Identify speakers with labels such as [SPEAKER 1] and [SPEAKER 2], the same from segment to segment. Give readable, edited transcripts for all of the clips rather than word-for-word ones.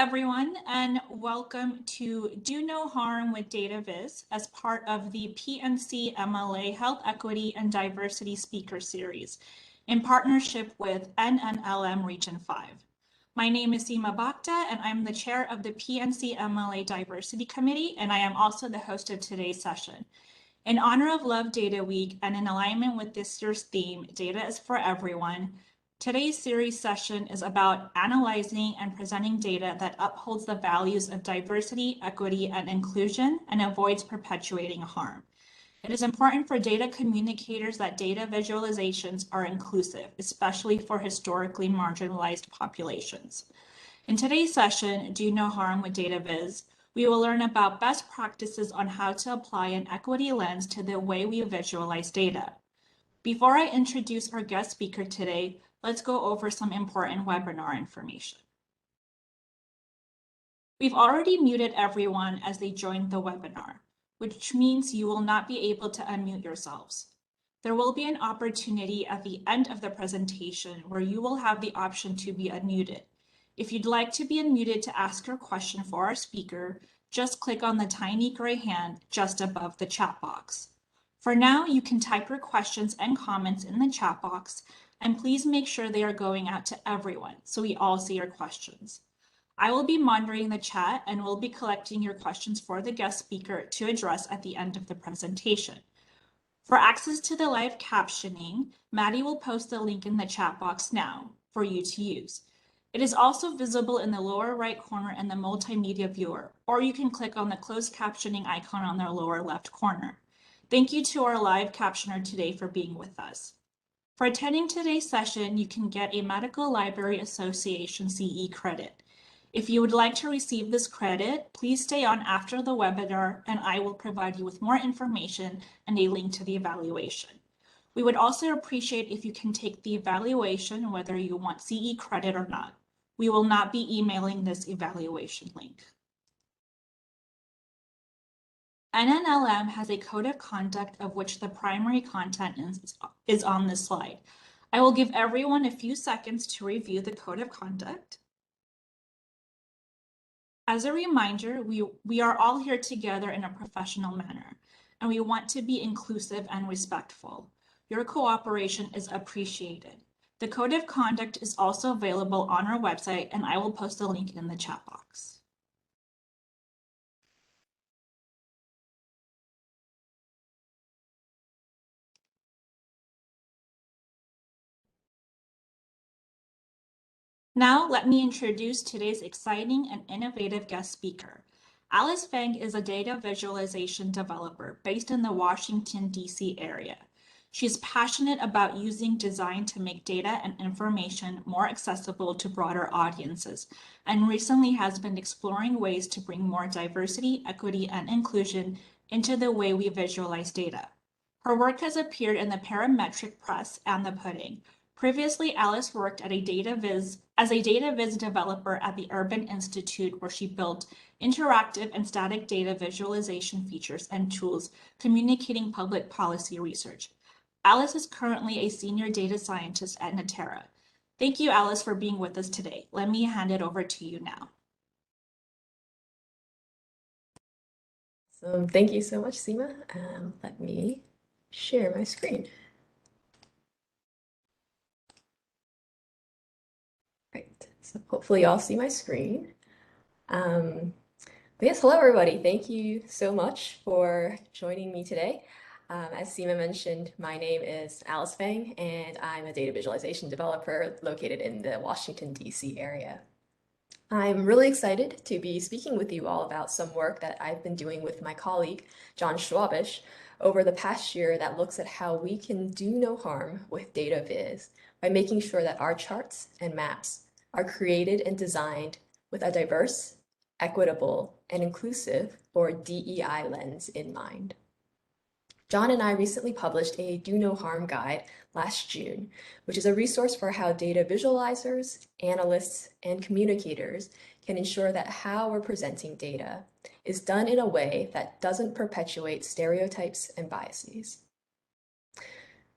[SPEAKER 1] everyone, and welcome to Do No Harm with Data Viz as part of the PNC MLA Health Equity and Diversity Speaker Series in partnership with NNLM Region 5. My name is Seema Bhakta, and I'm the chair of the PNC MLA Diversity Committee, and I am also the host of today's session. In honor of Love Data Week and in alignment with this year's theme, Data is for Everyone, today's series session is about analyzing and presenting data that upholds the values of diversity, equity, and inclusion and avoids perpetuating harm. It is important for data communicators that data visualizations are inclusive, especially for historically marginalized populations. In today's session, Do No Harm with Data Viz, we will learn about best practices on how to apply an equity lens to the way we visualize data. Before I introduce our guest speaker today, let's go over some important webinar information. We've already muted everyone as they joined the webinar, which means you will not be able to unmute yourselves. There will be an opportunity at the end of the presentation where you will have the option to be unmuted. If you'd like to be unmuted to ask your question for our speaker, just click on the tiny gray hand just above the chat box. For now, you can type your questions and comments in the chat box, and please make sure they are going out to everyone so we all see your questions. I will be monitoring the chat and will be collecting your questions for the guest speaker to address at the end of the presentation. For access to the live captioning, Maddie will post the link in the chat box now for you to use. It is also visible in the lower right corner in the multimedia viewer, or you can click on the closed captioning icon on the lower left corner. Thank you to our live captioner today for being with us. For attending today's session, you can get a Medical Library Association CE credit. If you would like to receive this credit, please stay on after the webinar and I will provide you with more information and a link to the evaluation. We would also appreciate if you can take the evaluation whether you want CE credit or not. We will not be emailing this evaluation link. NNLM has a code of conduct of which the primary content is on this slide. I will give everyone a few seconds to review the code of conduct. As a reminder, we are all here together in a professional manner, and we want to be inclusive and respectful. Your cooperation is appreciated. The code of conduct is also available on our website, and I will post a link in the chat box. Now, let me introduce today's exciting and innovative guest speaker. Alice Feng is a data visualization developer based in the Washington, D.C. area. She is passionate about using design to make data and information more accessible to broader audiences, and recently has been exploring ways to bring more diversity, equity, and inclusion into the way we visualize data. Her work has appeared in the Parametric Press and The Pudding. Previously, Alice worked as a Data Viz developer at the Urban Institute, where she built interactive and static data visualization features and tools communicating public policy research. Alice is currently a senior data scientist at Natera. Thank you, Alice, for being with us today. Let me hand it over to you now.
[SPEAKER 2] So thank you so much, Seema. Let me share my screen. Right, so hopefully you all see my screen. Yes, hello everybody. Thank you so much for joining me today. As Seema mentioned, my name is Alice Feng, and I'm a data visualization developer located in the Washington, D.C. area. I'm really excited to be speaking with you all about some work that I've been doing with my colleague, John Schwabish, over the past year that looks at how we can do no harm with Data Viz by making sure that our charts and maps are created and designed with a diverse, equitable, and inclusive, or DEI lens in mind. John and I recently published a Do No Harm guide last June, which is a resource for how data visualizers, analysts, and communicators can ensure that how we're presenting data is done in a way that doesn't perpetuate stereotypes and biases.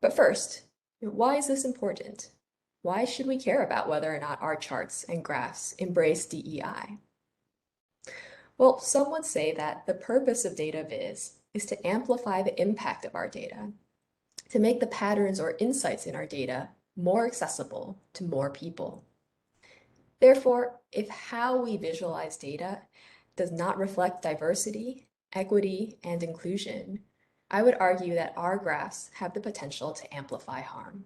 [SPEAKER 2] But first, why is this important? Why should we care about whether or not our charts and graphs embrace DEI? Well, some would say that the purpose of Data Viz is to amplify the impact of our data, to make the patterns or insights in our data more accessible to more people. Therefore, if how we visualize data does not reflect diversity, equity, and inclusion, I would argue that our graphs have the potential to amplify harm.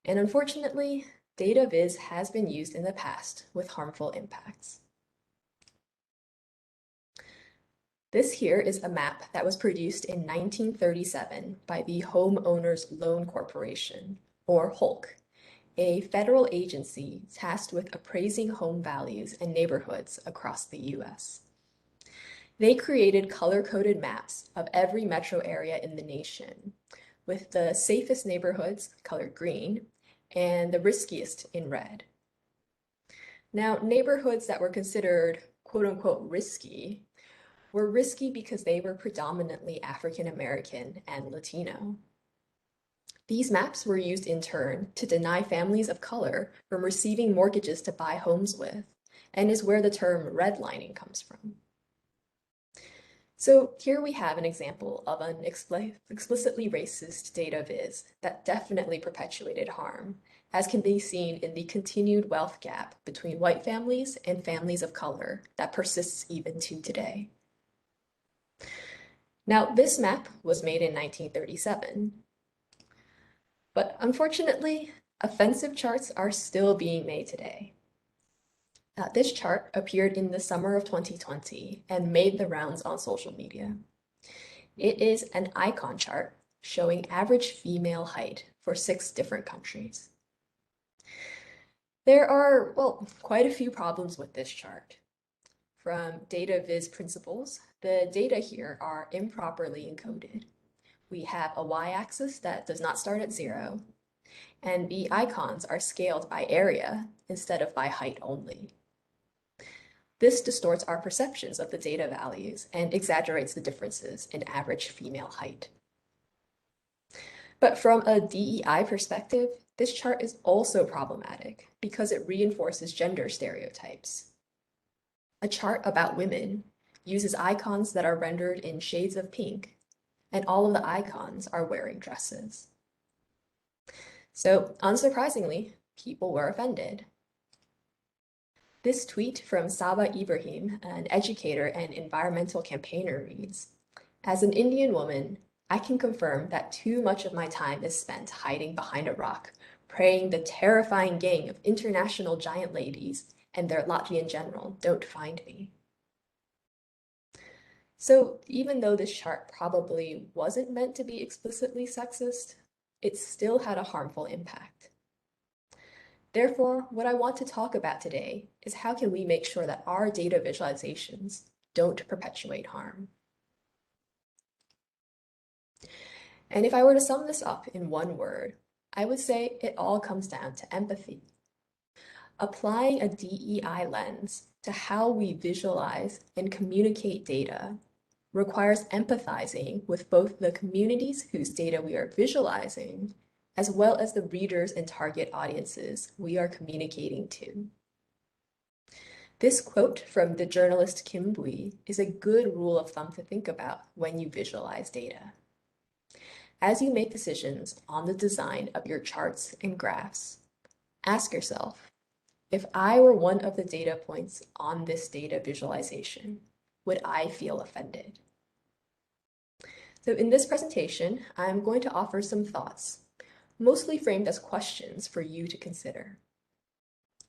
[SPEAKER 2] And unfortunately, Data Viz has been used in the past with harmful impacts. This here is a map that was produced in 1937 by the Homeowners Loan Corporation, or HOLC, a federal agency tasked with appraising home values and neighborhoods across the US. They created color-coded maps of every metro area in the nation, with the safest neighborhoods colored green and the riskiest in red. Now, neighborhoods that were considered quote-unquote risky were risky because they were predominantly African American and Latino. These maps were used in turn to deny families of color from receiving mortgages to buy homes with, and is where the term redlining comes from. So here we have an example of an explicitly racist data viz that definitely perpetuated harm, as can be seen in the continued wealth gap between white families and families of color that persists even to today. Now, this map was made in 1937, but unfortunately, offensive charts are still being made today. This chart appeared in the summer of 2020 and made the rounds on social media. It is an icon chart showing average female height for 6 different countries. There are, well, quite a few problems with this chart. From Data Viz principles, the data here are improperly encoded. We have a y-axis that does not start at 0, and the icons are scaled by area instead of by height only. This distorts our perceptions of the data values and exaggerates the differences in average female height. But from a DEI perspective, this chart is also problematic because it reinforces gender stereotypes. A chart about women uses icons that are rendered in shades of pink, and all of the icons are wearing dresses. So, unsurprisingly, people were offended. This tweet from Saba Ibrahim, an educator and environmental campaigner, reads, "As an Indian woman, I can confirm that too much of my time is spent hiding behind a rock, praying the terrifying gang of international giant ladies and their Latvian general don't find me." So even though this chart probably wasn't meant to be explicitly sexist, it still had a harmful impact. Therefore, what I want to talk about today is how can we make sure that our data visualizations don't perpetuate harm. And if I were to sum this up in one word, I would say it all comes down to empathy. Applying a DEI lens to how we visualize and communicate data requires empathizing with both the communities whose data we are visualizing, as well as the readers and target audiences we are communicating to. This quote from the journalist Kim Bui is a good rule of thumb to think about when you visualize data. As you make decisions on the design of your charts and graphs, ask yourself, if I were one of the data points on this data visualization, would I feel offended? So in this presentation, I'm going to offer some thoughts, mostly framed as questions for you to consider.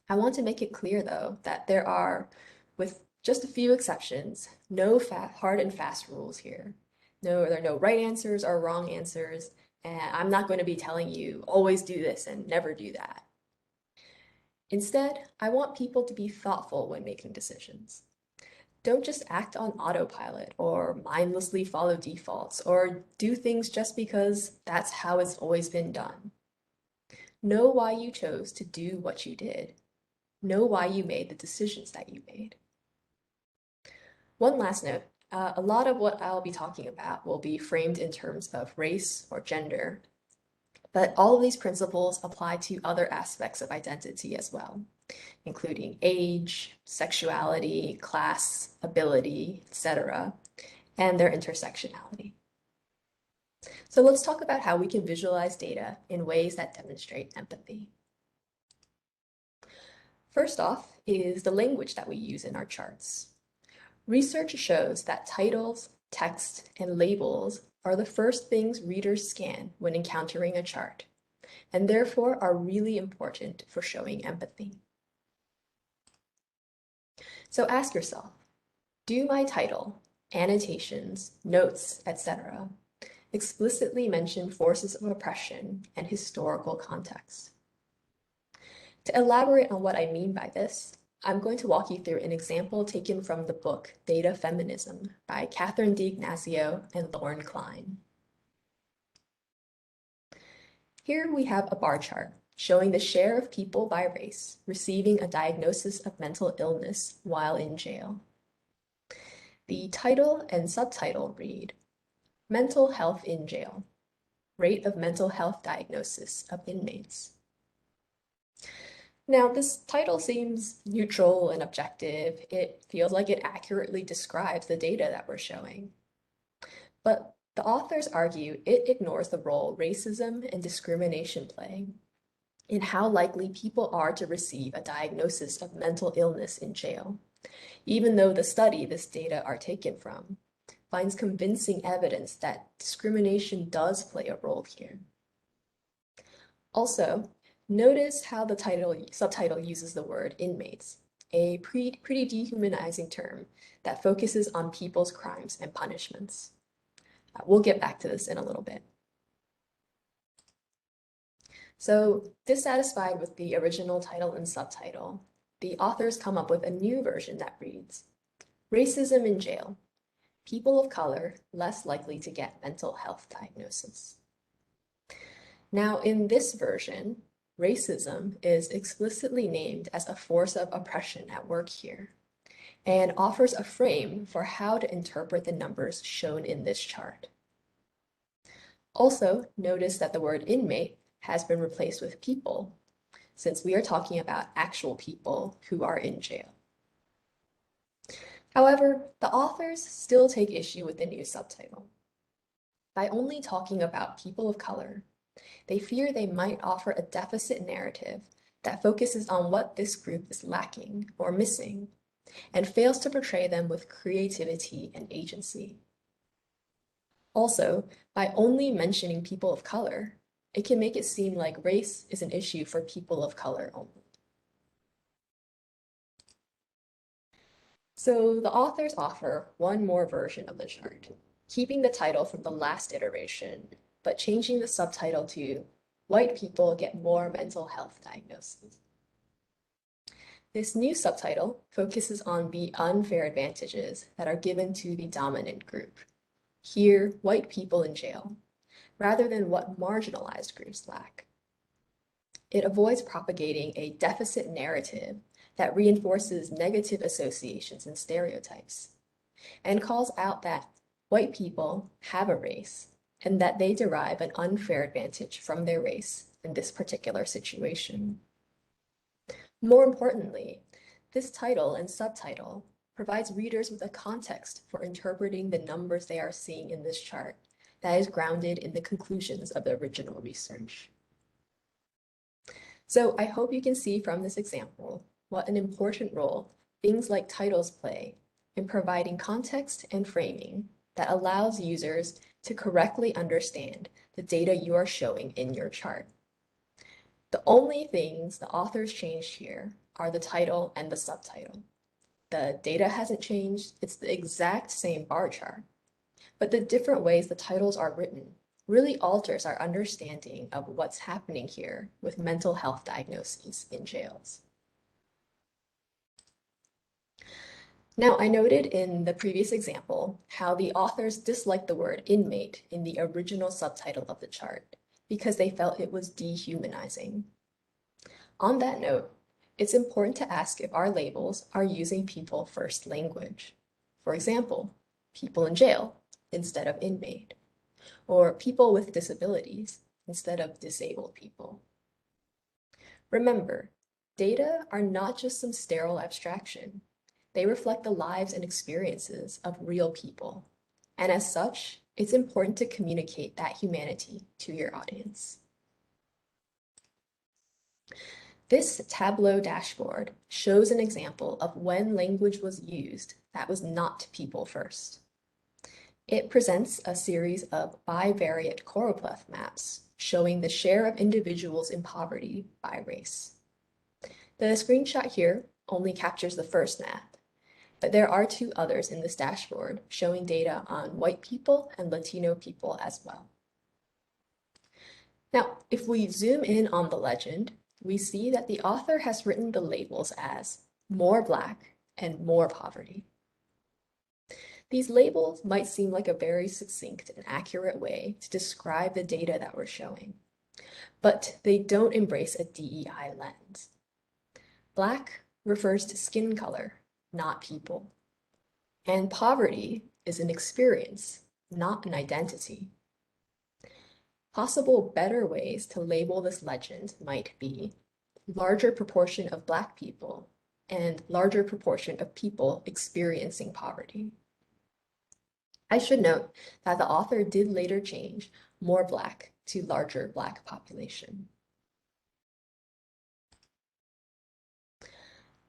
[SPEAKER 2] I want to make it clear, though, that there are, with just a few exceptions, no hard and fast rules here. No, there are no right answers or wrong answers, and I'm not going to be telling you always do this and never do that. Instead, I want people to be thoughtful when making decisions. Don't just act on autopilot or mindlessly follow defaults or do things just because that's how it's always been done. Know why you chose to do what you did. Know why you made the decisions that you made. One last note, a lot of what I'll be talking about will be framed in terms of race or gender, but all of these principles apply to other aspects of identity as well. including age, sexuality, class, ability, etc., and their intersectionality. So let's talk about how we can visualize data in ways that demonstrate empathy. First off is the language that we use in our charts. Research shows that titles, text, and labels are the first things readers scan when encountering a chart, and therefore are really important for showing empathy. So ask yourself, do my title, annotations, notes, etc., explicitly mention forces of oppression and historical context? To elaborate on what I mean by this, I'm going to walk you through an example taken from the book Data Feminism by Catherine D'Ignazio and Lauren Klein. Here we have a bar chart showing the share of people by race receiving a diagnosis of mental illness while in jail. The title and subtitle read, Mental Health in Jail, Rate of Mental Health Diagnosis of Inmates. Now, this title seems neutral and objective. It feels like it accurately describes the data that we're showing. But the authors argue it ignores the role racism and discrimination play in how likely people are to receive a diagnosis of mental illness in jail, even though the study this data are taken from finds convincing evidence that discrimination does play a role here. Also, notice how the subtitle uses the word inmates, a pretty dehumanizing term that focuses on people's crimes and punishments. We'll get back to this in a little bit. So, dissatisfied with the original title and subtitle, the authors come up with a new version that reads, Racism in Jail, People of Color Less Likely to Get Mental Health Diagnosis. Now, in this version, racism is explicitly named as a force of oppression at work here, and offers a frame for how to interpret the numbers shown in this chart. Also, notice that the word inmate has been replaced with people, since we are talking about actual people who are in jail. However, the authors still take issue with the new subtitle. By only talking about people of color, they fear they might offer a deficit narrative that focuses on what this group is lacking or missing, and fails to portray them with creativity and agency. Also, by only mentioning people of color, it can make it seem like race is an issue for people of color only. So the authors offer one more version of the chart, keeping the title from the last iteration, but changing the subtitle to White People Get More Mental Health Diagnoses. This new subtitle focuses on the unfair advantages that are given to the dominant group, here white people in jail, rather than what marginalized groups lack. It avoids propagating a deficit narrative that reinforces negative associations and stereotypes, and calls out that white people have a race and that they derive an unfair advantage from their race in this particular situation. More importantly, this title and subtitle provides readers with a context for interpreting the numbers they are seeing in this chart that is grounded in the conclusions of the original research. So I hope you can see from this example what an important role things like titles play in providing context and framing that allows users to correctly understand the data you are showing in your chart. The only things the authors changed here are the title and the subtitle. The data hasn't changed, it's the exact same bar chart, but the different ways the titles are written really alters our understanding of what's happening here with mental health diagnoses in jails. Now, I noted in the previous example how the authors disliked the word inmate in the original subtitle of the chart because they felt it was dehumanizing. On that note, it's important to ask if our labels are using people first language. For example, people in jail instead of inmate, or people with disabilities instead of disabled people. Remember, Data are not just some sterile abstraction. They reflect the lives and experiences of real people. And as such, it's important to communicate that humanity to your audience. This Tableau dashboard shows an example of when language was used that was not people first. It presents a series of bivariate choropleth maps showing the share of individuals in poverty by race. The screenshot here only captures the first map, but there are two others in this dashboard showing data on white people and Latino people as well. Now, if we zoom in on the legend, we see that the author has written the labels as more Black and more poverty. These labels might seem like a very succinct and accurate way to describe the data that we're showing, but they don't embrace a DEI lens. Black refers to skin color, not people. And poverty is an experience, not an identity. Possible better ways to label this legend might be larger proportion of Black people and larger proportion of people experiencing poverty. I should note that the author did later change more Black to larger Black population.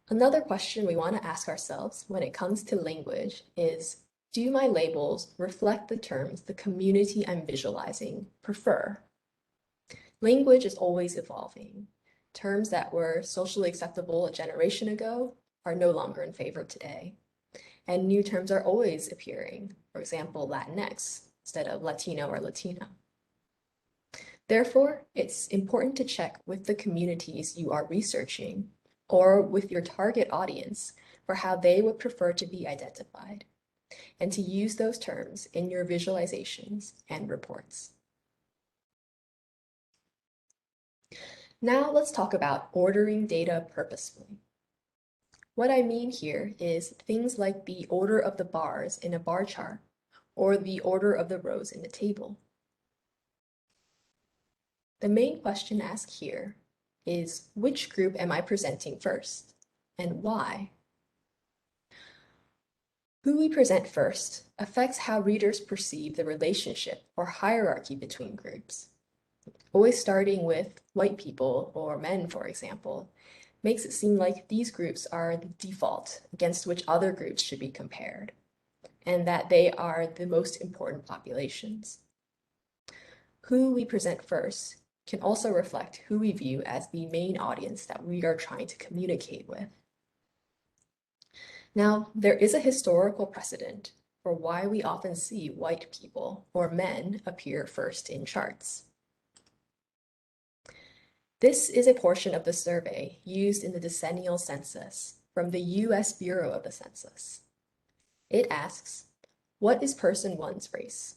[SPEAKER 2] Another question we want to ask ourselves when it comes to language is, do my labels reflect the terms the community I'm visualizing prefer? Language is always evolving. Terms that were socially acceptable a generation ago are no longer in favor today. And new terms are always appearing, for example, Latinx instead of Latino or Latina. Therefore, it's important to check with the communities you are researching or with your target audience for how they would prefer to be identified, and to use those terms in your visualizations and reports. Now let's talk about ordering data purposefully. What I mean here is things like the order of the bars in a bar chart or the order of the rows in a table. The main question asked here is, which group am I presenting first, and why? Who we present first affects how readers perceive the relationship or hierarchy between groups. Always starting with white people or men, for example, makes it seem like these groups are the default against which other groups should be compared, and that they are the most important populations. Who we present first can also reflect who we view as the main audience that we are trying to communicate with. Now, there is a historical precedent for why we often see white people or men appear first in charts. This is a portion of the survey used in the decennial census from the US Bureau of the Census. It asks, what is person one's race?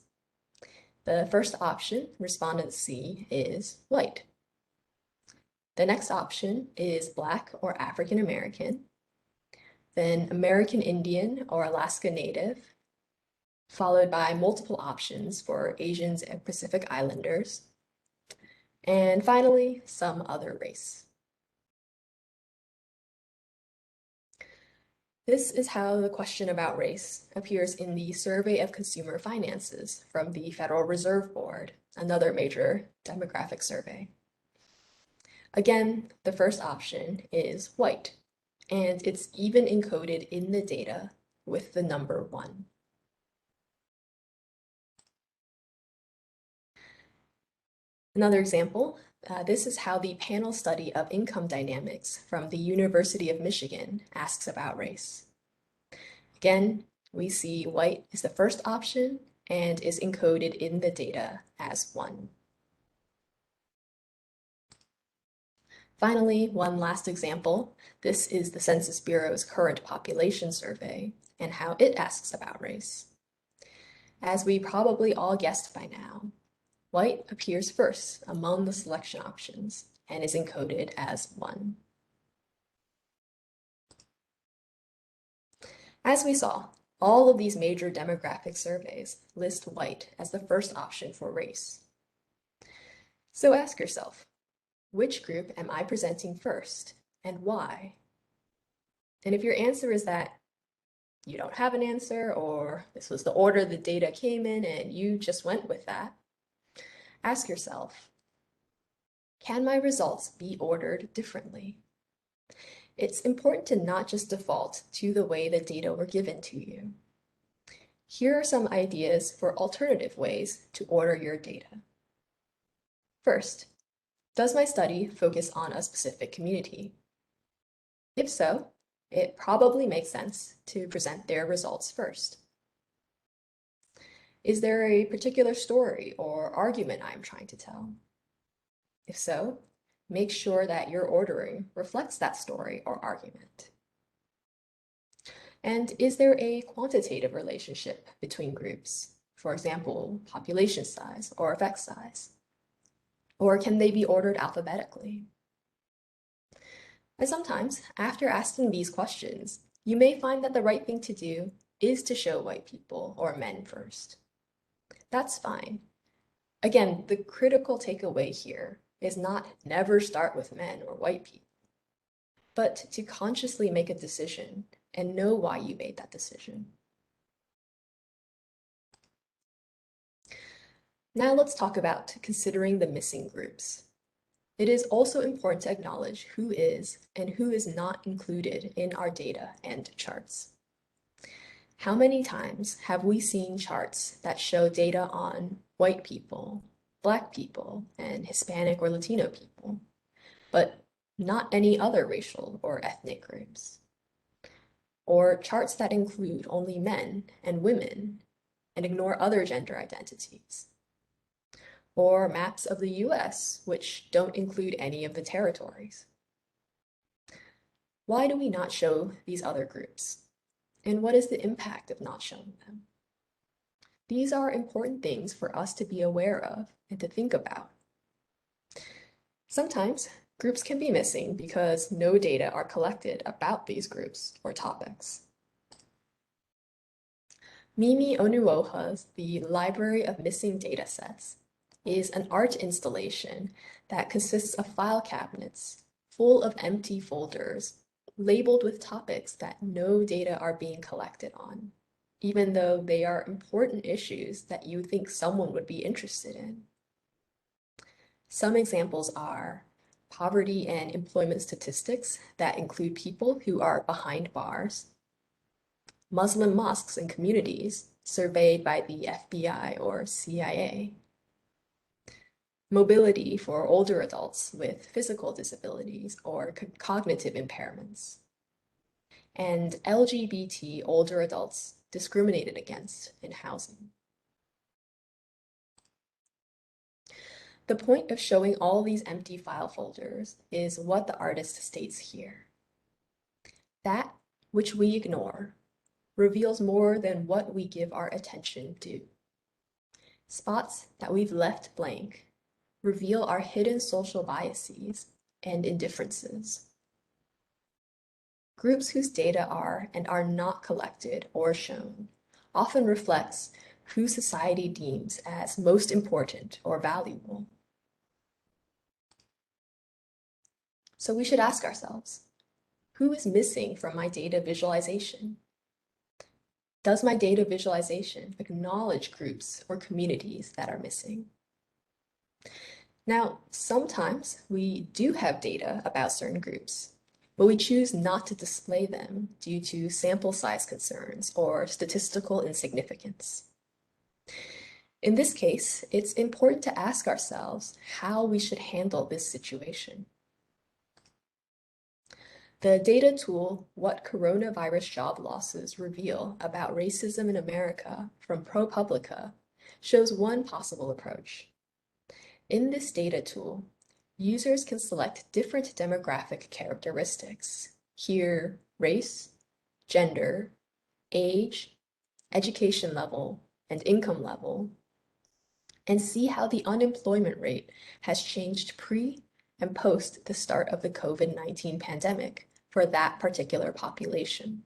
[SPEAKER 2] The first option, respondent C, is white. The next option is Black or African American, then American Indian or Alaska Native, followed by multiple options for Asians and Pacific Islanders, and finally, some other race. This is how the question about race appears in the Survey of Consumer Finances from the Federal Reserve Board, another major demographic survey. Again, the first option is white, and it's even encoded in the data with the number 1. Another example, this is how the panel study of income dynamics from the University of Michigan asks about race. Again, we see white is the first option and is encoded in the data as 1. Finally, one last example. This is the Census Bureau's current population survey and how it asks about race. As we probably all guessed by now, white appears first among the selection options and is encoded as 1. As we saw, all of these major demographic surveys list white as the first option for race. So ask yourself, which group am I presenting first, and why? And if your answer is that you don't have an answer, or this was the order the data came in and you just went with that, ask yourself, can my results be ordered differently? It's important to not just default to the way the data were given to you. Here are some ideas for alternative ways to order your data. First, does my study focus on a specific community? If so, it probably makes sense to present their results first. Is there a particular story or argument I'm trying to tell? If so, make sure that your ordering reflects that story or argument. And is there a quantitative relationship between groups? For example, population size or effect size? Or can they be ordered alphabetically? And sometimes, after asking these questions, you may find that the right thing to do is to show white people or men first. That's fine. Again, the critical takeaway here is not never start with men or white people, but to consciously make a decision and know why you made that decision. Now let's talk about considering the missing groups. It is also important to acknowledge who is and who is not included in our data and charts. How many times have we seen charts that show data on white people, Black people, and Hispanic or Latino people, but not any other racial or ethnic groups? Or charts that include only men and women and ignore other gender identities? Or maps of the US which don't include any of the territories? Why do we not show these other groups? And what is the impact of not showing them? These are important things for us to be aware of and to think about. Sometimes groups can be missing because no data are collected about these groups or topics. Mimi Onuoha's The Library of Missing Datasets is an art installation that consists of file cabinets full of empty folders labeled with topics that no data are being collected on, even though they are important issues that you think someone would be interested in. Some examples are poverty and employment statistics that include people who are behind bars, Muslim mosques and communities surveyed by the FBI or CIA, mobility for older adults with physical disabilities or cognitive impairments, and LGBT older adults discriminated against in housing. The point of showing all these empty file folders is what the artist states here. That which we ignore reveals more than what we give our attention to. Spots that we've left blank reveal our hidden social biases and indifferences. Groups whose data are and are not collected or shown often reflects who society deems as most important or valuable. So we should ask ourselves, who is missing from my data visualization? Does my data visualization acknowledge groups or communities that are missing? Now, sometimes we do have data about certain groups, but we choose not to display them due to sample size concerns or statistical insignificance. In this case, it's important to ask ourselves how we should handle this situation. The data tool, What Coronavirus Job Losses Reveal About Racism in America from ProPublica, shows one possible approach. In this data tool, users can select different demographic characteristics. Here, race, gender, age, education level, and income level, and see how the unemployment rate has changed pre and post the start of the COVID-19 pandemic for that particular population.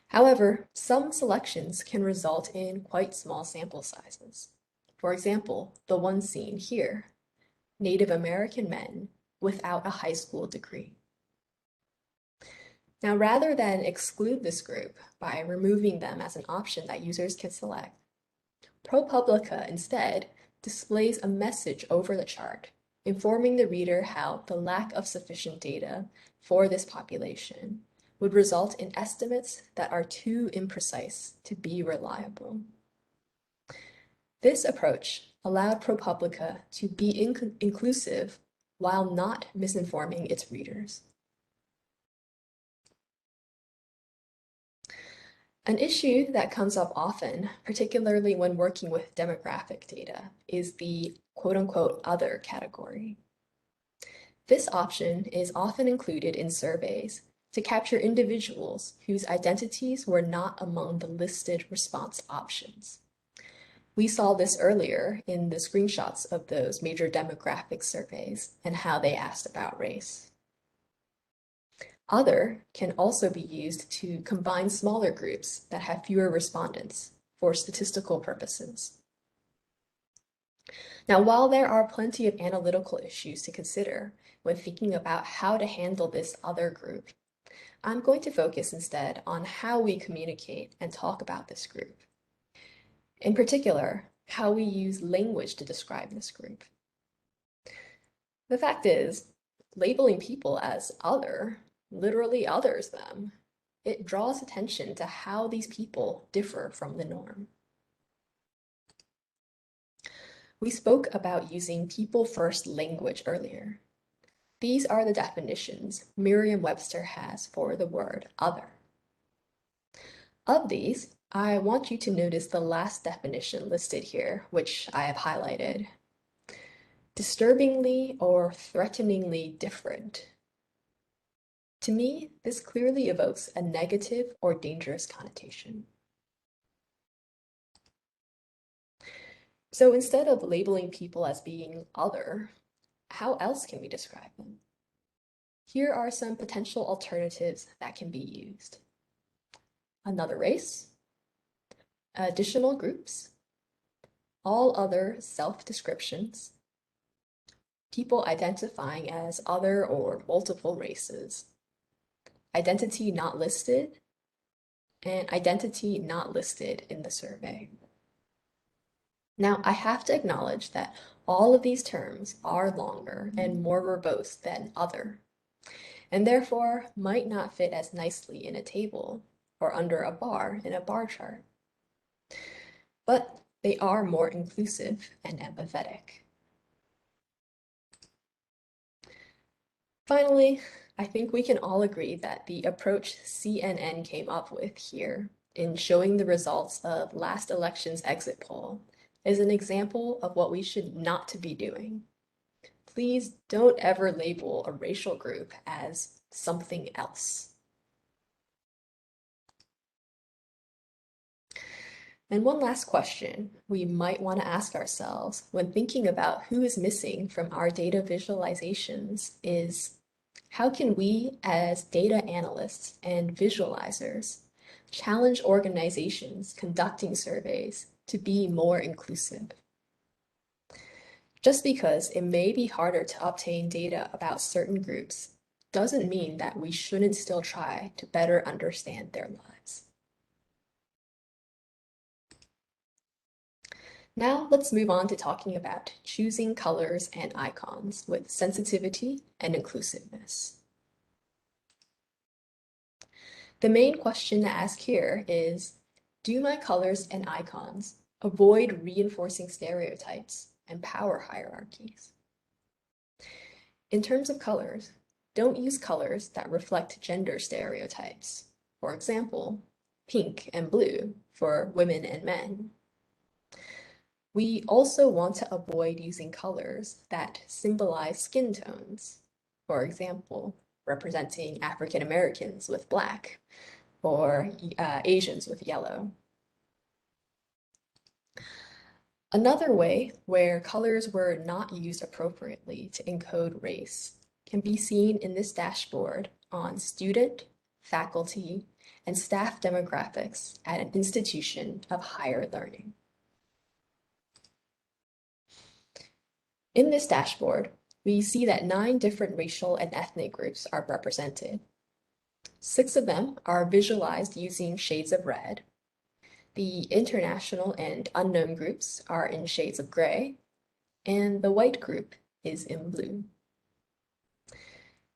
[SPEAKER 2] However, some selections can result in quite small sample sizes. For example, the one seen here, Native American men without a high school degree. Now, rather than exclude this group by removing them as an option that users can select, ProPublica instead displays a message over the chart, informing the reader how the lack of sufficient data for this population would result in estimates that are too imprecise to be reliable. This approach allowed ProPublica to be inclusive while not misinforming its readers. An issue that comes up often, particularly when working with demographic data, is the quote-unquote other category. This option is often included in surveys to capture individuals whose identities were not among the listed response options. We saw this earlier in the screenshots of those major demographic surveys and how they asked about race. Other can also be used to combine smaller groups that have fewer respondents for statistical purposes. Now, while there are plenty of analytical issues to consider when thinking about how to handle this other group, I'm going to focus instead on how we communicate and talk about this group. In particular, how we use language to describe this group. The fact is, labeling people as other literally others them. It draws attention to how these people differ from the norm. We spoke about using people-first language earlier. These are the definitions Merriam-Webster has for the word other. Of these, I want you to notice the last definition listed here, which I have highlighted. Disturbingly or threateningly different. To me, this clearly evokes a negative or dangerous connotation. So instead of labeling people as being other, how else can we describe them? Here are some potential alternatives that can be used. Another race, additional groups, all other self-descriptions, people identifying as other or multiple races, identity not listed, and identity not listed in the survey. Now, I have to acknowledge that all of these terms are longer and more verbose than other, and therefore might not fit as nicely in a table or under a bar in a bar chart. But they are more inclusive and empathetic. Finally, I think we can all agree that the approach CNN came up with here in showing the results of last election's exit poll is an example of what we should not to be doing. Please don't ever label a racial group as something else. And one last question we might want to ask ourselves when thinking about who is missing from our data visualizations is, how can we as data analysts and visualizers challenge organizations conducting surveys to be more inclusive? Just because it may be harder to obtain data about certain groups doesn't mean that we shouldn't still try to better understand their lives. Now let's move on to talking about choosing colors and icons with sensitivity and inclusiveness. The main question to ask here is, do my colors and icons avoid reinforcing stereotypes and power hierarchies? In terms of colors, don't use colors that reflect gender stereotypes. For example, pink and blue for women and men. We also want to avoid using colors that symbolize skin tones. For example, representing African Americans with black or Asians with yellow. Another way where colors were not used appropriately to encode race can be seen in this dashboard on student, faculty, and staff demographics at an institution of higher learning. In this dashboard, we see that 9 different racial and ethnic groups are represented. 6 of them are visualized using shades of red. The international and unknown groups are in shades of gray, and the white group is in blue.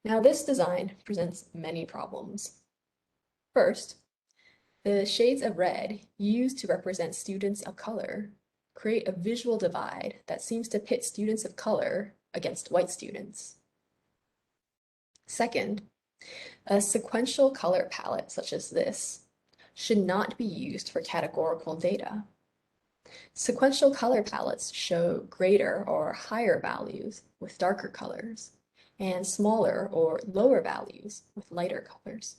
[SPEAKER 2] Now, this design presents many problems. First, the shades of red used to represent students of color create a visual divide that seems to pit students of color against white students. Second, a sequential color palette such as this should not be used for categorical data. Sequential color palettes show greater or higher values with darker colors, and smaller or lower values with lighter colors.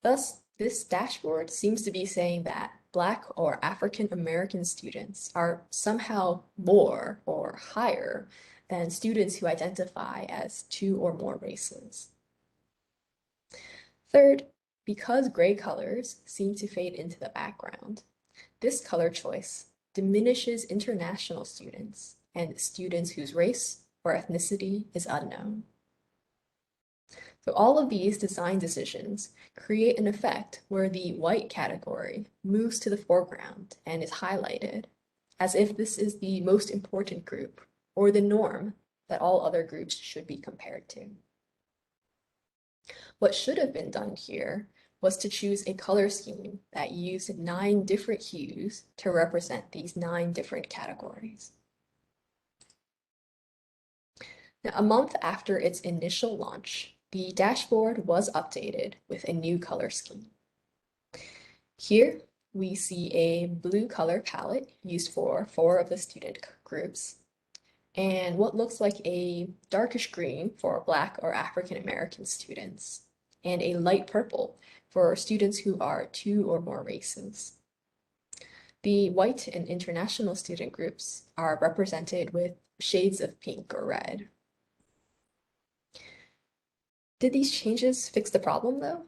[SPEAKER 2] Thus, this dashboard seems to be saying that Black or African American students are somehow more or higher than students who identify as 2 or more races. Third, because gray colors seem to fade into the background, this color choice diminishes international students and students whose race or ethnicity is unknown. So all of these design decisions create an effect where the white category moves to the foreground and is highlighted, as if this is the most important group or the norm that all other groups should be compared to. What should have been done here was to choose a color scheme that used 9 different hues to represent these 9 different categories. Now, a month after its initial launch, the dashboard was updated with a new color scheme. Here, we see a blue color palette used for 4 of the student groups, and what looks like a darkish green for Black or African American students, and a light purple for students who are 2 or more races. The white and international student groups are represented with shades of pink or red. Did these changes fix the problem, though?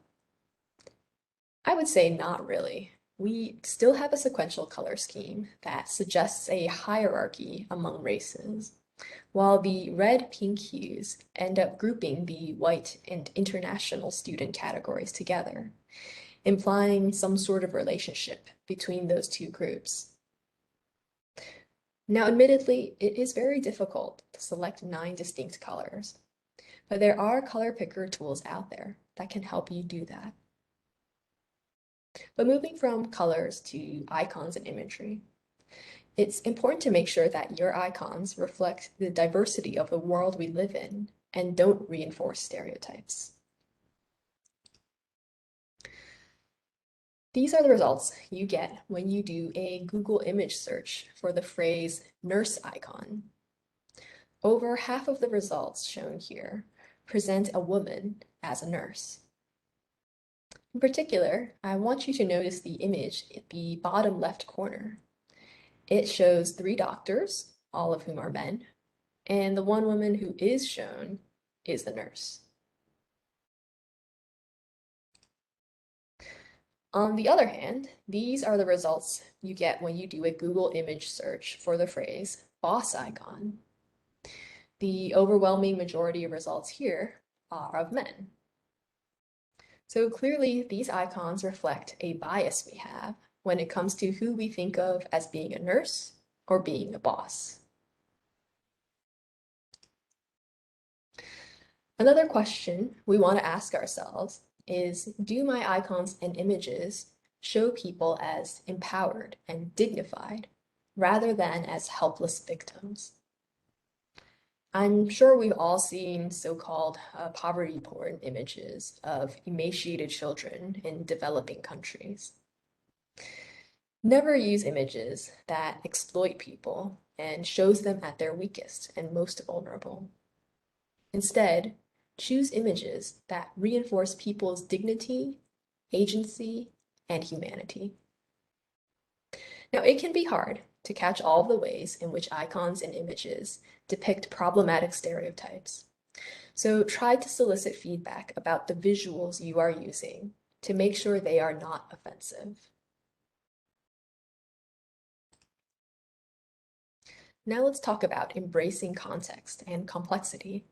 [SPEAKER 2] I would say not really. We still have a sequential color scheme that suggests a hierarchy among races, while the red-pink hues end up grouping the white and international student categories together, implying some sort of relationship between those 2 groups. Now, admittedly, it is very difficult to select 9 distinct colors, but there are color picker tools out there that can help you do that. But moving from colors to icons and imagery, it's important to make sure that your icons reflect the diversity of the world we live in and don't reinforce stereotypes. These are the results you get when you do a Google image search for the phrase nurse icon. Over half of the results shown here present a woman as a nurse. In particular, I want you to notice the image at the bottom left corner. It shows 3 doctors, all of whom are men, and the one woman who is shown is the nurse. On the other hand, these are the results you get when you do a Google image search for the phrase boss icon. The overwhelming majority of results here are of men. So clearly, these icons reflect a bias we have when it comes to who we think of as being a nurse or being a boss. Another question we want to ask ourselves is, do my icons and images show people as empowered and dignified rather than as helpless victims? I'm sure we've all seen so-called poverty porn images of emaciated children in developing countries. Never use images that exploit people and shows them at their weakest and most vulnerable. Instead, choose images that reinforce people's dignity, agency, and humanity. Now, it can be hard to catch all of the ways in which icons and images depict problematic stereotypes. So try to solicit feedback about the visuals you are using to make sure they are not offensive. Now let's talk about embracing context and complexity.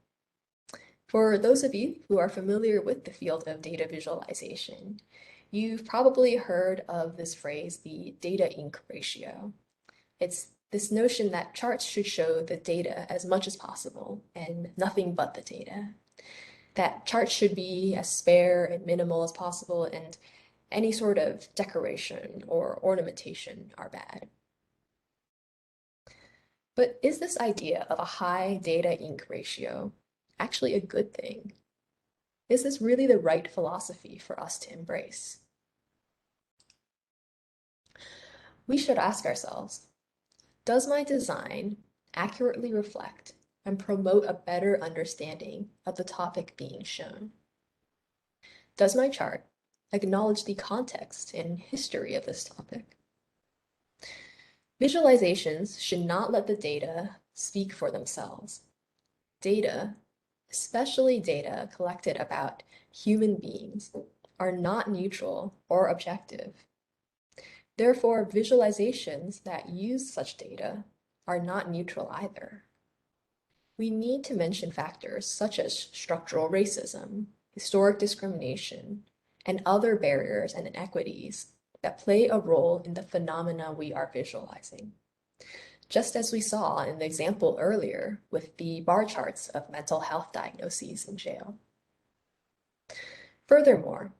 [SPEAKER 2] For those of you who are familiar with the field of data visualization, you've probably heard of this phrase, the data-ink ratio. It's this notion that charts should show the data as much as possible and nothing but the data. That charts should be as spare and minimal as possible, and any sort of decoration or ornamentation are bad. But is this idea of a high data-ink ratio actually a good thing? Is this really the right philosophy for us to embrace? We should ask ourselves, does my design accurately reflect and promote a better understanding of the topic being shown? Does my chart acknowledge the context and history of this topic? Visualizations should not let the data speak for themselves. Data, especially data collected about human beings, are not neutral or objective. Therefore, visualizations that use such data are not neutral either. We need to mention factors such as structural racism, historic discrimination, and other barriers and inequities that play a role in the phenomena we are visualizing. Just as we saw in the example earlier with the bar charts of mental health diagnoses in jail. Furthermore,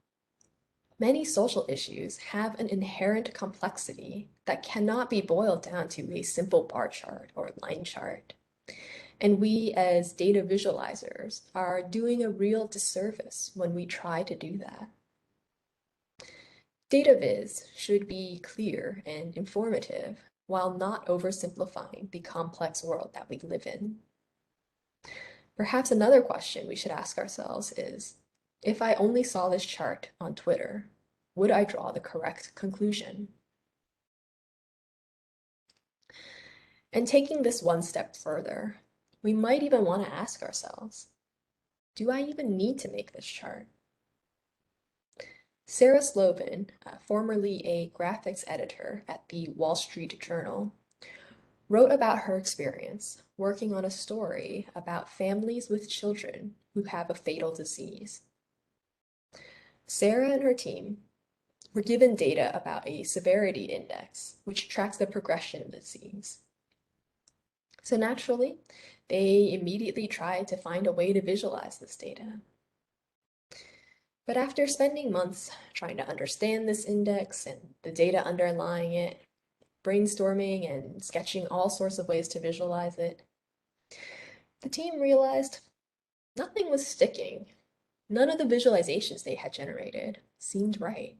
[SPEAKER 2] many social issues have an inherent complexity that cannot be boiled down to a simple bar chart or line chart. And we as data visualizers are doing a real disservice when we try to do that. Data Viz should be clear and informative while not oversimplifying the complex world that we live in. Perhaps another question we should ask ourselves is, if I only saw this chart on Twitter, would I draw the correct conclusion? And taking this one step further, we might even want to ask ourselves, do I even need to make this chart? Sarah Slovin, formerly a graphics editor at the Wall Street Journal, wrote about her experience working on a story about families with children who have a fatal disease. Sarah and her team were given data about a severity index, which tracks the progression of the disease. So naturally, they immediately tried to find a way to visualize this data. But after spending months trying to understand this index and the data underlying it, brainstorming and sketching all sorts of ways to visualize it, the team realized nothing was sticking. None of the visualizations they had generated seemed right.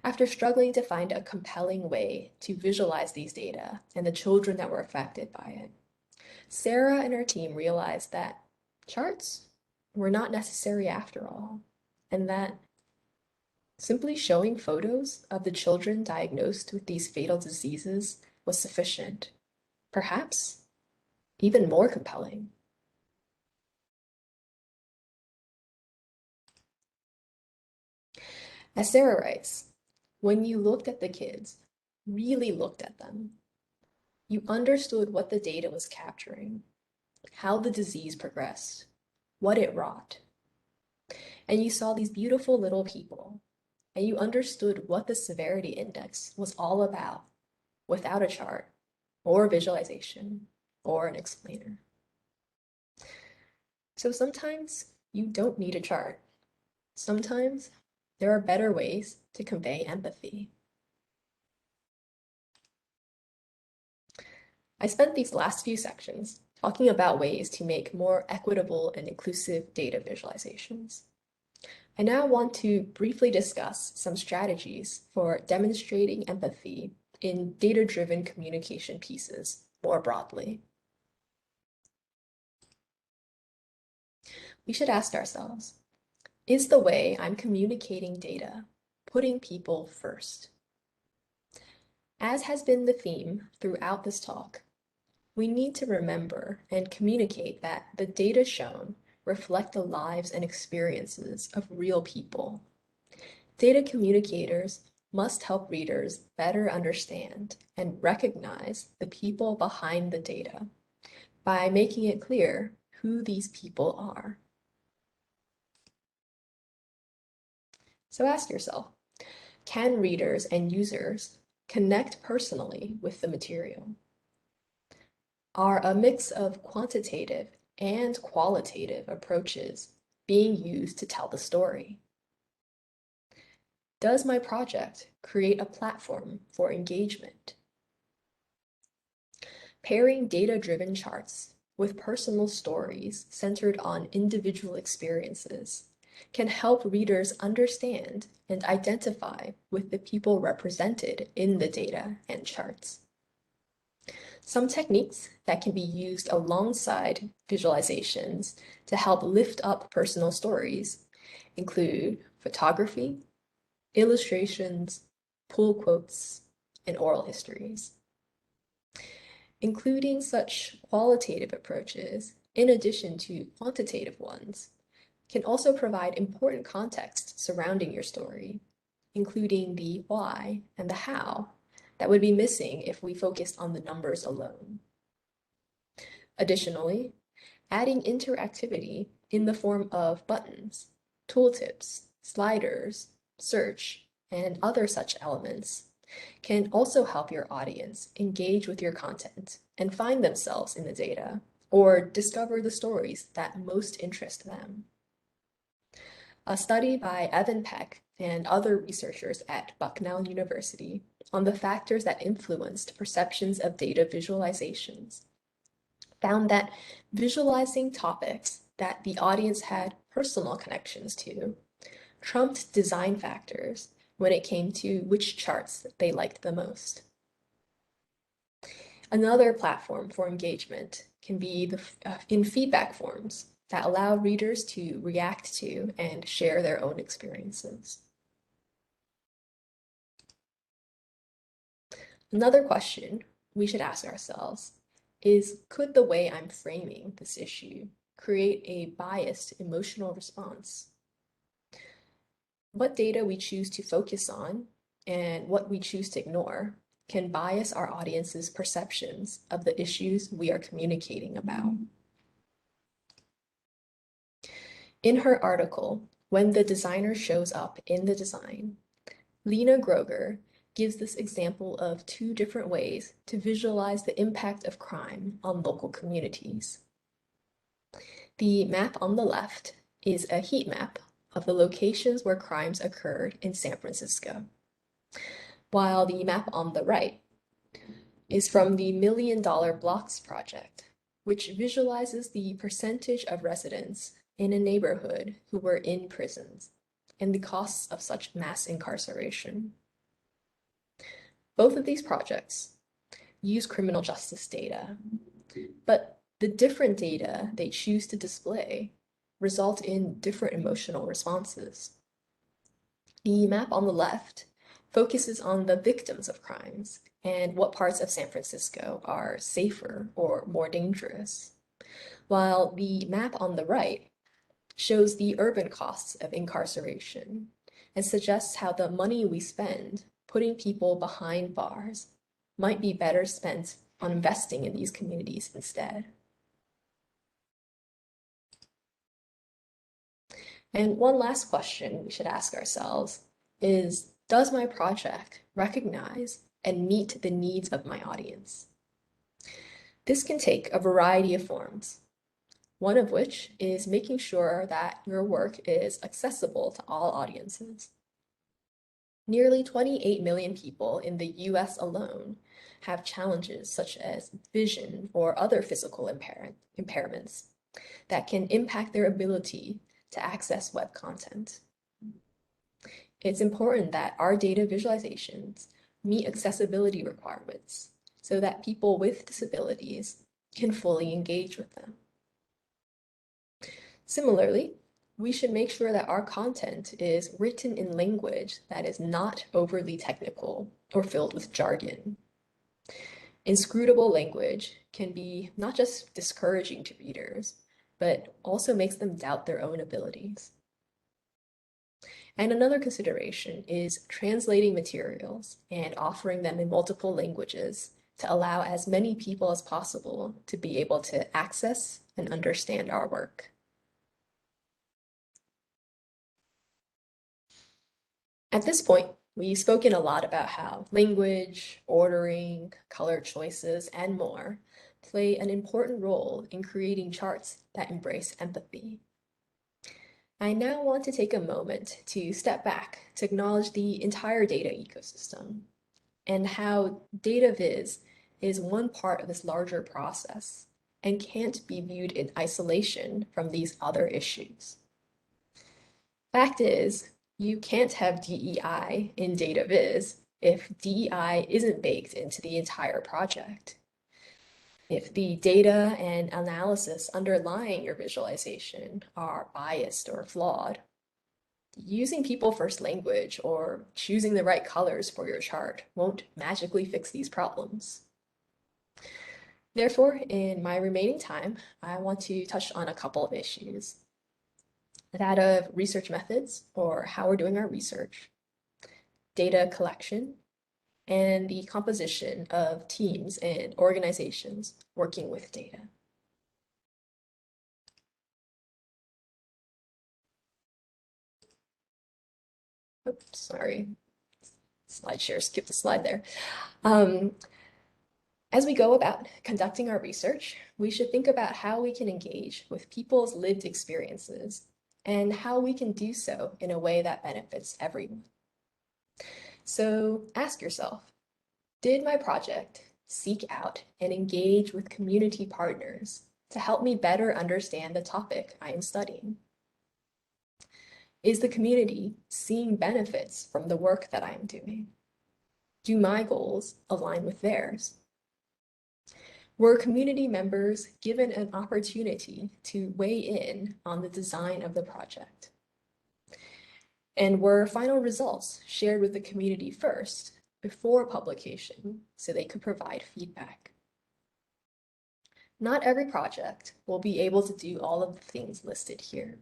[SPEAKER 2] After struggling to find a compelling way to visualize these data and the children that were affected by it, Sarah and her team realized that charts were not necessary after all, and that simply showing photos of the children diagnosed with these fatal diseases was sufficient, perhaps even more compelling. As Sarah writes, when you looked at the kids, really looked at them, you understood what the data was capturing, how the disease progressed, what it wrought. And you saw these beautiful little people, and you understood what the severity index was all about without a chart or visualization or an explainer. So sometimes you don't need a chart. Sometimes there are better ways to convey empathy. I spent these last few sections talking about ways to make more equitable and inclusive data visualizations. I now want to briefly discuss some strategies for demonstrating empathy in data-driven communication pieces more broadly. We should ask ourselves, is the way I'm communicating data putting people first? As has been the theme throughout this talk, we need to remember and communicate that the data shown reflect the lives and experiences of real people. Data communicators must help readers better understand and recognize the people behind the data by making it clear who these people are. So ask yourself, can readers and users connect personally with the material? Are a mix of quantitative and qualitative approaches being used to tell the story? Does my project create a platform for engagement? Pairing data-driven charts with personal stories centered on individual experiences can help readers understand and identify with the people represented in the data and charts. Some techniques that can be used alongside visualizations to help lift up personal stories include photography, illustrations, pull quotes, and oral histories. Including such qualitative approaches, in addition to quantitative ones, can also provide important context surrounding your story, including the why and the how that would be missing if we focused on the numbers alone. Additionally, adding interactivity in the form of buttons, tooltips, sliders, search, and other such elements can also help your audience engage with your content and find themselves in the data or discover the stories that most interest them. A study by Evan Peck and other researchers at Bucknell University on the factors that influenced perceptions of data visualizations found that visualizing topics that the audience had personal connections to trumped design factors when it came to which charts they liked the most. Another platform for engagement can be in feedback forms that allow readers to react to and share their own experiences. Another question we should ask ourselves is, could the way I'm framing this issue create a biased emotional response? What data we choose to focus on and what we choose to ignore can bias our audience's perceptions of the issues we are communicating about. In her article, When the Designer Shows Up in the Design, Lena Groger gives this example of two different ways to visualize the impact of crime on local communities. The map on the left is a heat map of the locations where crimes occurred in San Francisco, while the map on the right is from the $1 Million Blocks Project, which visualizes the percentage of residents in a neighborhood who were in prisons and the costs of such mass incarceration. Both of these projects use criminal justice data, but the different data they choose to display result in different emotional responses. The map on the left focuses on the victims of crimes and what parts of San Francisco are safer or more dangerous, while the map on the right shows the urban costs of incarceration and suggests how the money we spend putting people behind bars might be better spent on investing in these communities instead. And one last question we should ask ourselves is, does my project recognize and meet the needs of my audience? This can take a variety of forms, one of which is making sure that your work is accessible to all audiences. Nearly 28 million people in the US alone have challenges such as vision or other physical impairments that can impact their ability to access web content. It's important that our data visualizations meet accessibility requirements so that people with disabilities can fully engage with them. Similarly, we should make sure that our content is written in language that is not overly technical or filled with jargon. Inscrutable language can be not just discouraging to readers, but also makes them doubt their own abilities. And another consideration is translating materials and offering them in multiple languages to allow as many people as possible to be able to access and understand our work. At this point, we've spoken a lot about how language, ordering, color choices, and more play an important role in creating charts that embrace empathy. I now want to take a moment to step back to acknowledge the entire data ecosystem and how Data Viz is one part of this larger process and can't be viewed in isolation from these other issues. Fact is, you can't have DEI in Data Viz if DEI isn't baked into the entire project. If the data and analysis underlying your visualization are biased or flawed, using people first language or choosing the right colors for your chart won't magically fix these problems. Therefore, in my remaining time, I want to touch on a couple of issues. That of research methods, or how we're doing our research, data collection, and the composition of teams and organizations working with data. Oops, sorry. SlideShare, skip the slide there. As we go about conducting our research, we should think about how we can engage with people's lived experiences and how we can do so in a way that benefits everyone. So ask yourself, did my project seek out and engage with community partners to help me better understand the topic I am studying? Is the community seeing benefits from the work that I am doing? Do my goals align with theirs? Were community members given an opportunity to weigh in on the design of the project? And were final results shared with the community first before publication so they could provide feedback? Not every project will be able to do all of the things listed here,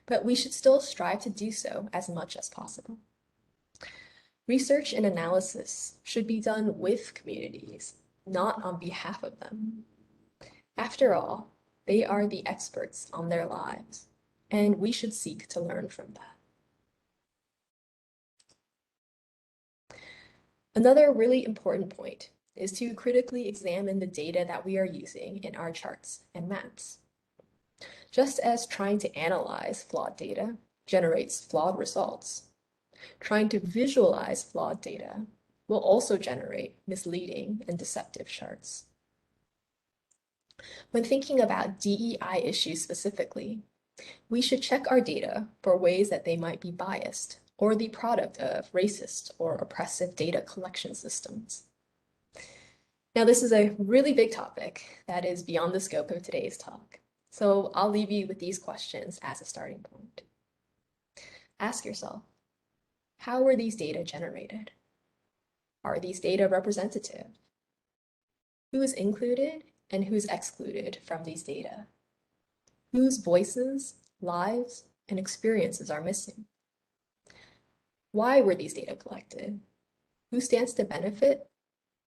[SPEAKER 2] but we should still strive to do so as much as possible. Research and analysis should be done with communities, not on behalf of them. After all, they are the experts on their lives, and we should seek to learn from that. Another really important point is to critically examine the data that we are using in our charts and maps. Just as trying to analyze flawed data generates flawed results, trying to visualize flawed data will also generate misleading and deceptive charts. When thinking about DEI issues specifically, we should check our data for ways that they might be biased or the product of racist or oppressive data collection systems. Now, this is a really big topic that is beyond the scope of today's talk, so I'll leave you with these questions as a starting point. Ask yourself, how were these data generated? Are these data representative? Who is included and who's excluded from these data? Whose voices, lives, and experiences are missing? Why were these data collected? Who stands to benefit?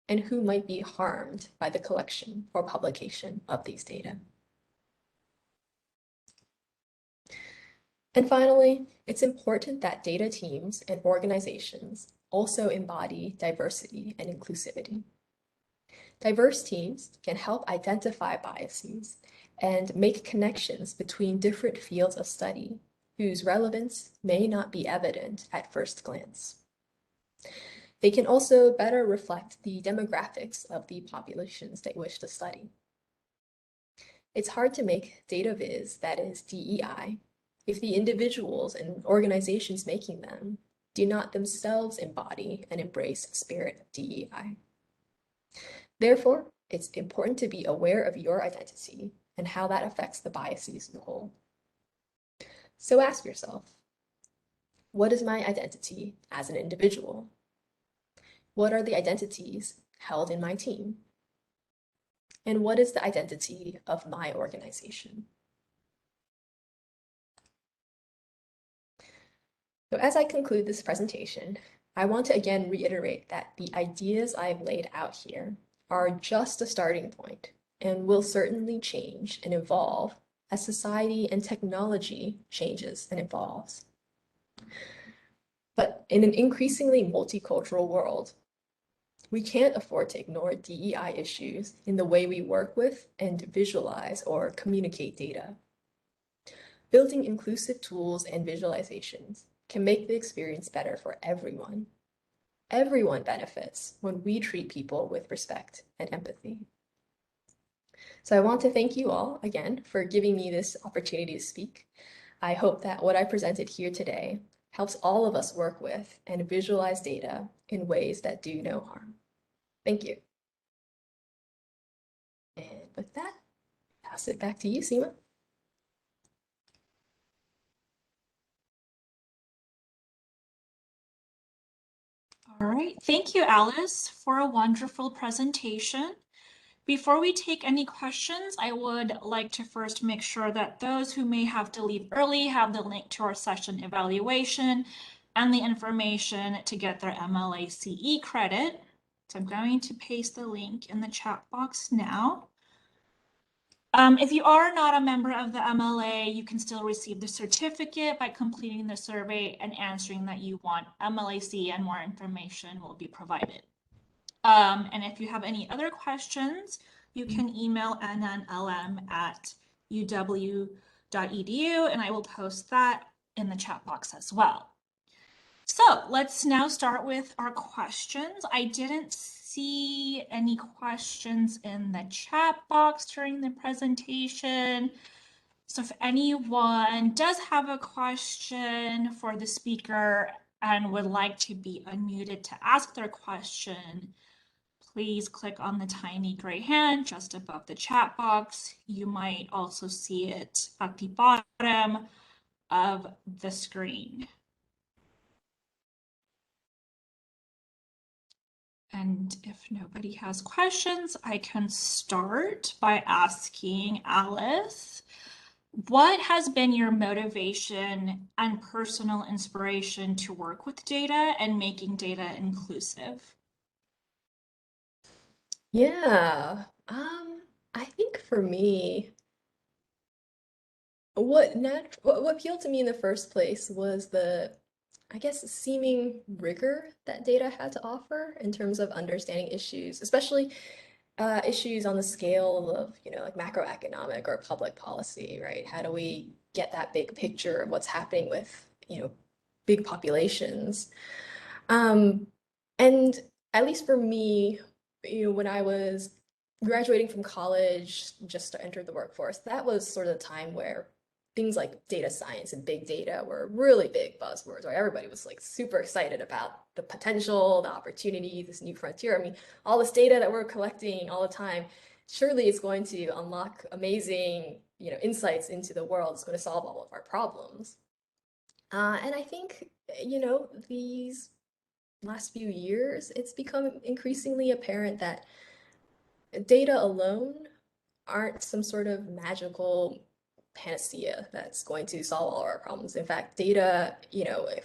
[SPEAKER 2] And who might be harmed by the collection or publication of these data? And finally, it's important that data teams and organizations also embody diversity and inclusivity. Diverse teams can help identify biases and make connections between different fields of study whose relevance may not be evident at first glance. They can also better reflect the demographics of the populations they wish to study. It's hard to make data viz, that is DEI, if the individuals and organizations making them do not themselves embody and embrace the spirit of DEI. Therefore, it's important to be aware of your identity and how that affects the biases you hold. So ask yourself, what is my identity as an individual? What are the identities held in my team? And what is the identity of my organization? So as I conclude this presentation, I want to again reiterate that the ideas I've laid out here are just a starting point and will certainly change and evolve as society and technology changes and evolves. But in an increasingly multicultural world, we can't afford to ignore DEI issues in the way we work with and visualize or communicate data. Building inclusive tools and visualizations can make the experience better for everyone. Everyone benefits when we treat people with respect and empathy. So I want to thank you all again for giving me this opportunity to speak. I hope that what I presented here today helps all of us work with and visualize data in ways that do no harm. Thank you. And with that, pass it back to you, Seema.
[SPEAKER 1] All right, thank you, Alice, for a wonderful presentation. Before we take any questions, I would like to first make sure that those who may have to leave early have the link to our session evaluation and the information to get their MLA-CE credit. So I'm going to paste the link in the chat box now. If you are not a member of the MLA, you can still receive the certificate by completing the survey and answering that you want MLA-CE, and more information will be provided. And if you have any other questions, you can email nnlm@uw.edu, and I will post that in the chat box as well. So let's now start with our questions. I didn't see any questions in the chat box during the presentation. So if anyone does have a question for the speaker and would like to be unmuted to ask their question, please click on the tiny gray hand just above the chat box. You might also see it at the bottom of the screen. And if nobody has questions, I can start by asking Alice, what has been your motivation and personal inspiration to work with data and making data inclusive?
[SPEAKER 2] Yeah, I think for me, what appealed to me in the first place was the, I guess, seeming rigor that data had to offer in terms of understanding issues, especially issues on the scale of, like macroeconomic or public policy, right? How do we get that big picture of what's happening with, big populations? And at least for me, when I was graduating from college, just to enter the workforce, that was sort of the time where things like data science and big data were really big buzzwords, where everybody was like super excited about the potential, the opportunity, this new frontier. I mean, all this data that we're collecting all the time, surely it's going to unlock amazing, insights into the world. It's going to solve all of our problems. And I think, these last few years, it's become increasingly apparent that data alone aren't some sort of magical panacea that's going to solve all our problems. In fact, data,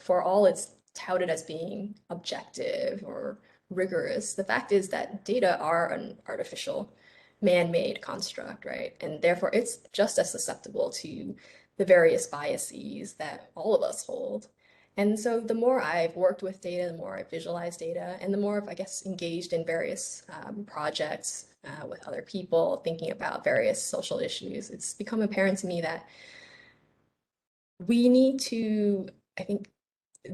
[SPEAKER 2] for all it's touted as being objective or rigorous, the fact is that data are an artificial, man-made construct, right? And therefore, it's just as susceptible to the various biases that all of us hold. And so the more I've worked with data, the more I've visualized data, and the more I've, I guess, engaged in various projects with other people, thinking about various social issues, it's become apparent to me that we need to, I think,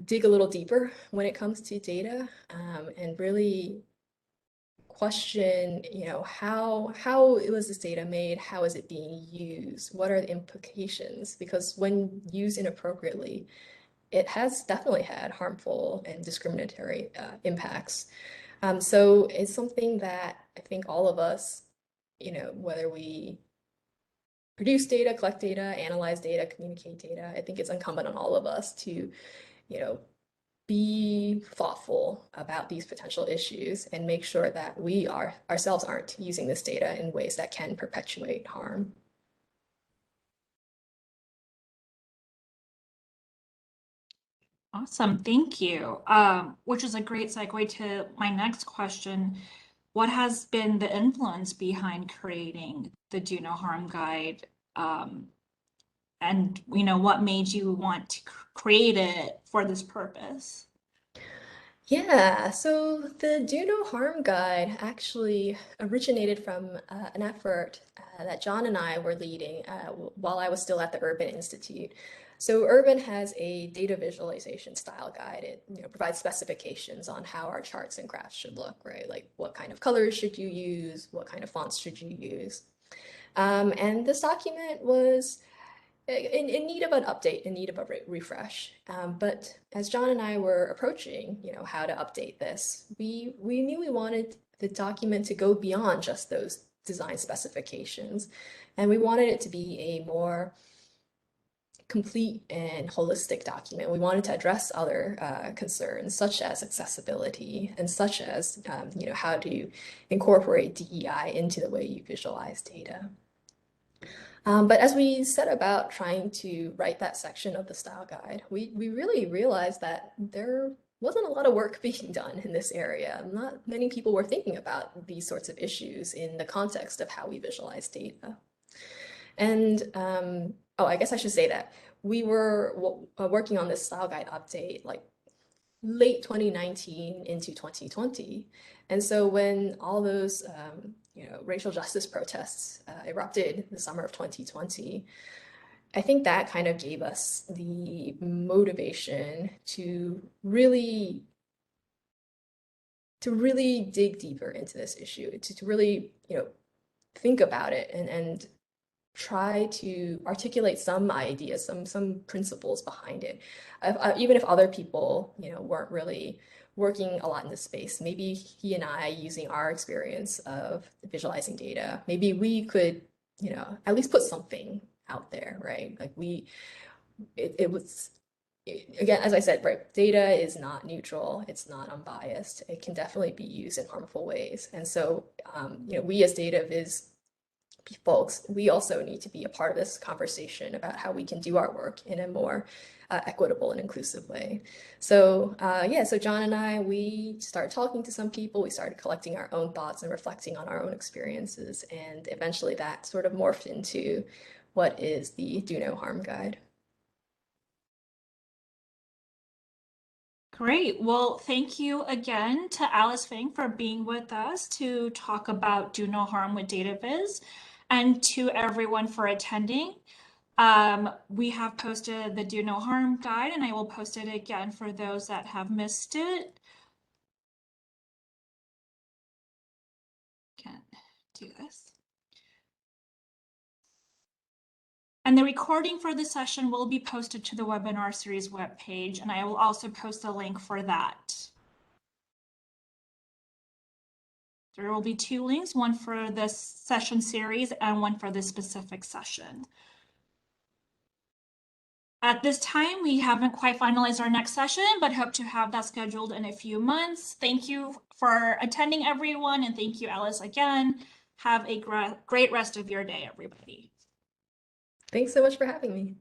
[SPEAKER 2] dig a little deeper when it comes to data, and really question, how was this data made? How is it being used? What are the implications? Because when used inappropriately, it has definitely had harmful and discriminatory impacts. So it's something that I think all of us, whether we produce data, collect data, analyze data, communicate data, I think it's incumbent on all of us to, be thoughtful about these potential issues and make sure that we ourselves aren't using this data in ways that can perpetuate harm.
[SPEAKER 1] Awesome, thank you. Which is a great segue to my next question. What has been the influence behind creating the Do No Harm Guide? Um, and what made you want to create it for this purpose?
[SPEAKER 2] Yeah, so the Do No Harm Guide actually originated from an effort that John and I were leading while I was still at the Urban Institute. So Urban has a data visualization style guide. It provides specifications on how our charts and graphs should look, right? Like what kind of colors should you use? What kind of fonts should you use? And this document was in need of an update, in need of a refresh. But as John and I were approaching, how to update this, we knew we wanted the document to go beyond just those design specifications, and we wanted it to be a more complete and holistic document. We wanted to address other concerns such as accessibility and such as how to incorporate DEI into the way you visualize data. But as we set about trying to write that section of the style guide, we really realized that there wasn't a lot of work being done in this area. Not many people were thinking about these sorts of issues in the context of how we visualize data. And oh, I guess I should say that we were working on this style guide update like late 2019 into 2020. And so when all those racial justice protests erupted in the summer of 2020, I think that kind of gave us the motivation to really dig deeper into this issue, to really think about it and try to articulate some ideas, some principles behind it. Even if other people, weren't really working a lot in this space, maybe he and I, using our experience of visualizing data, maybe we could, at least put something out there, right? Like again, as I said, right, data is not neutral, it's not unbiased. It can definitely be used in harmful ways. And so, we as Data Viz folks, we also need to be a part of this conversation about how we can do our work in a more equitable and inclusive way. So yeah, so John and I, we started talking to some people, we started collecting our own thoughts and reflecting on our own experiences, and eventually that sort of morphed into what is the Do No Harm Guide.
[SPEAKER 1] Great. Well, thank you again to Alice Fang for being with us to talk about Do No Harm with Data Viz, and to everyone for attending. We have posted the Do No Harm guide, and I will post it again for those that have missed it. Can't do this. And the recording for this session will be posted to the webinar series webpage, and I will also post a link for that. There will be two links, one for this session series and one for this specific session. At this time, we haven't quite finalized our next session, but hope to have that scheduled in a few months. Thank you for attending, everyone, and thank you, Alice, again. Have a great rest of your day, everybody.
[SPEAKER 2] Thanks so much for having me.